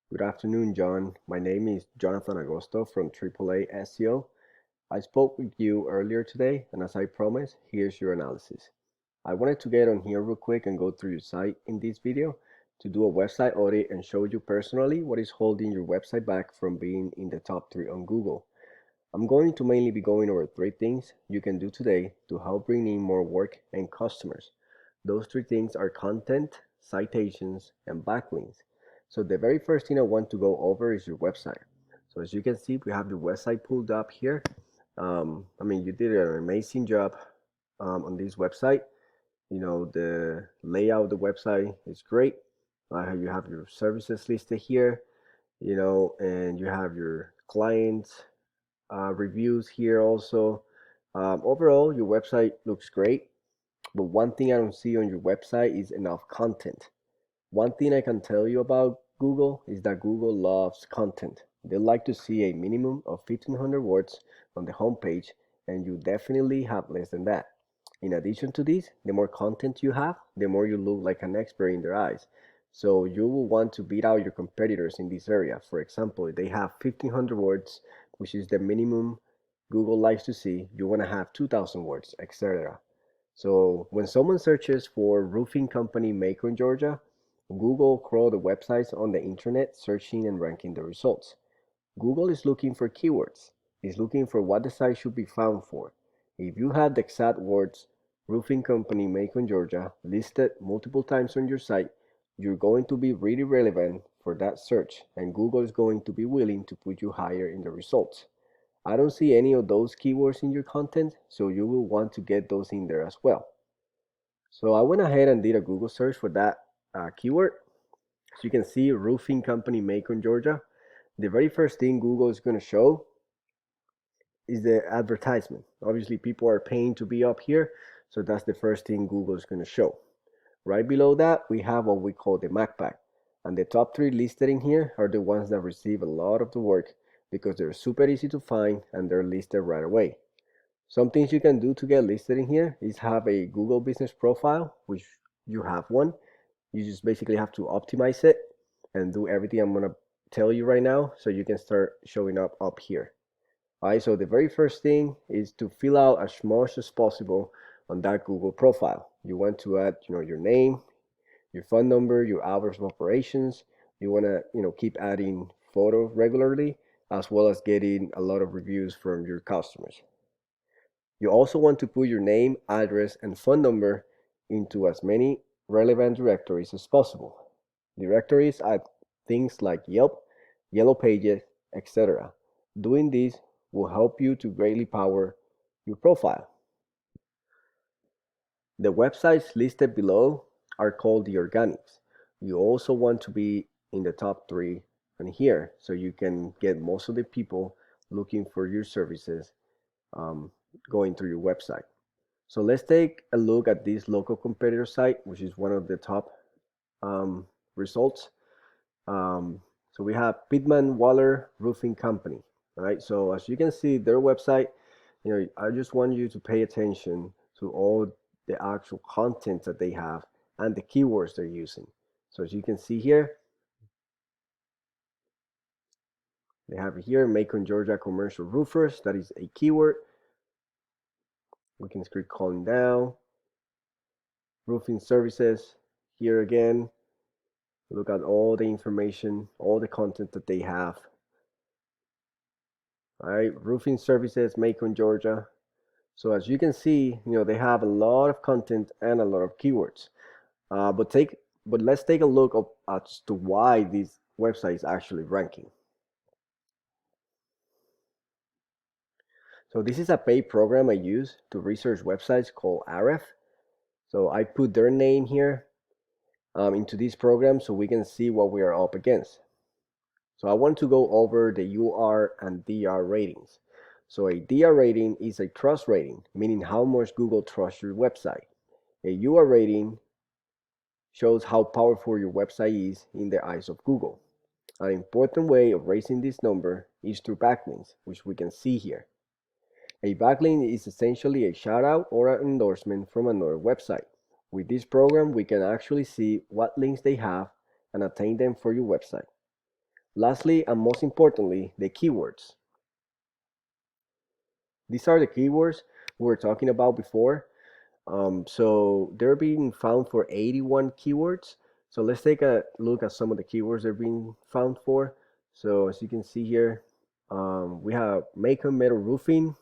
Good afternoon, John. My name is Jonathan Agosto from Triple A SEO. I spoke with you earlier today, and as I promised, here's your analysis. I wanted to get on here real quick and go through your site in this video to do a website audit and show you personally what is holding your website back from being in the top 3 on Google. I'm going to mainly be going over 3 things you can do today to help bring in more work and customers. Those 3 things are content, citations, and backlinks. So the very first thing I want to go over is your website. So as you can see, we have your website pulled up here. You did an amazing job on this website. The layout of the website is great. You have your services listed here, and you have your clients reviews here also. Overall, your website looks great, but one thing I don't see on your website is enough content. One thing I can tell you about Google is that Google loves content. They like to see a minimum of 1500 words on the homepage, and you definitely have less than that. In addition to this, the more content you have, the more you look like an expert in their eyes. So you will want to beat out your competitors in this area. For example, if they have 1500 words, which is the minimum Google likes to see, you want to have 2000 words, etc. So when someone searches for Roofing Company Macon, Georgia, Google crawl the websites on the internet, searching and ranking the results. Google is looking for keywords. It's looking for what the site should be found for. If you have the exact words Roofing Company Macon, Georgia listed multiple times on your site, you're going to be really relevant for that search, and Google is going to be willing to put you higher in the results. I don't see any of those keywords in your content, so you will want to get those in there as well. So I went ahead and did a Google search for that keyword. So you can see Roofing Company Macon, Georgia. The very first thing Google is going to show is the advertisement. Obviously, people are paying to be up here, so that's the first thing Google is going to show. Right below that, we have what we call the MacPack. And the top 3 listed in here are the ones that receive a lot of the work because they're super easy to find and they're listed right away. Some things you can do to get listed in here is have a Google business profile, which you have one. You just basically have to optimize it and do everything I'm going to tell you right now so you can start showing up here. All right, so the very first thing is to fill out as much as possible on that Google profile. You want to add, your name, your phone number, your hours of operations. You want to, keep adding photos regularly, as well as getting a lot of reviews from your customers. You also want to put your name, address, and phone number into as many relevant directories as possible. Directories are things like Yelp, Yellow Pages, etc. Doing this will help you to greatly power your profile. The websites listed below are called the organics. You also want to be in the top 3 on here so you can get most of the people looking for your services going through your website. So let's take a look at this local competitor site, which is one of the top results. So we have Pittman Waller Roofing Company. All right. So as you can see, their website, I just want you to pay attention to all the actual content that they have and the keywords they're using. So as you can see here, they have here Macon, Georgia commercial roofers. That is a keyword. We can keep calling down. Roofing services. Here again, look at all the information, all the content that they have. All right, roofing services, Macon, Georgia. So as you can see, they have a lot of content and a lot of keywords. But let's take a look as to why this website is actually ranking. So this is a paid program I use to research websites called Ahrefs. So I put their name here into this program so we can see what we are up against. So I want to go over the UR and DR ratings. So a DR rating is a trust rating, meaning how much Google trusts your website. A UR rating shows how powerful your website is in the eyes of Google. An important way of raising this number is through backlinks, which we can see here. A backlink is essentially a shout out or an endorsement from another website. With this program, we can actually see what links they have and attain them for your website. Lastly, and most importantly, the keywords. These are the keywords we were talking about before. So they're being found for 81 keywords. So let's take a look at some of the keywords they're being found for. So as you can see here, we have Macon metal roofing.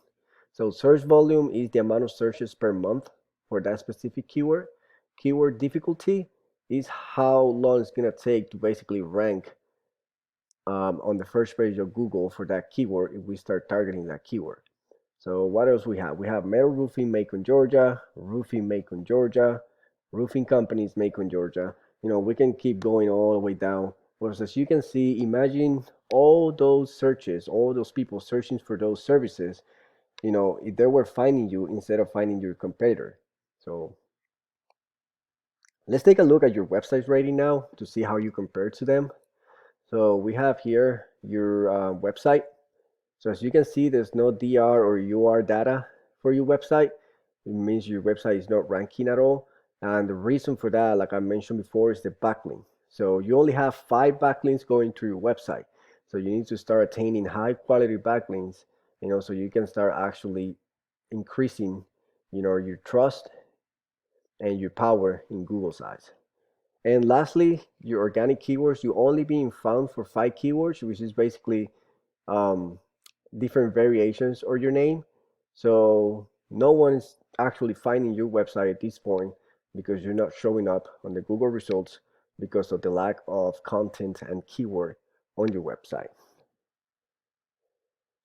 So search volume is the amount of searches per month for that specific keyword. Keyword difficulty is how long it's gonna take to basically rank on the first page of Google for that keyword if we start targeting that keyword. So what else we have? We have metal roofing Macon, Georgia, roofing Macon, Georgia, roofing companies Macon, Georgia. We can keep going all the way down. But as you can see, imagine all those searches, all those people searching for those services, if they were finding you instead of finding your competitor. So let's take a look at your website's rating now to see how you compare to them. So we have here your website. So as you can see, there's no DR or UR data for your website. It means your website is not ranking at all. And the reason for that, like I mentioned before, is the backlink. So you only have 5 backlinks going to your website. So you need to start attaining high quality backlinks, so you can start actually increasing, your trust and your power in Google's eyes. And lastly, your organic keywords, you're only being found for 5 keywords, which is basically um, different variations of your name. So no one's actually finding your website at this point because you're not showing up on the Google results because of the lack of content and keyword on your website.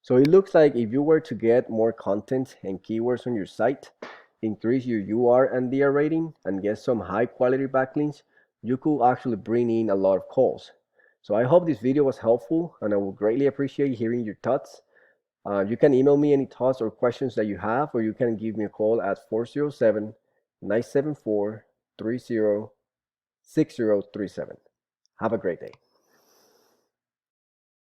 So it looks like if you were to get more content and keywords on your site, increase your UR and DR rating, and get some high quality backlinks, you could actually bring in a lot of calls. So I hope this video was helpful, and I would greatly appreciate hearing your thoughts. You can email me any thoughts or questions that you have, or you can give me a call at 407-974-306037. Have a great day.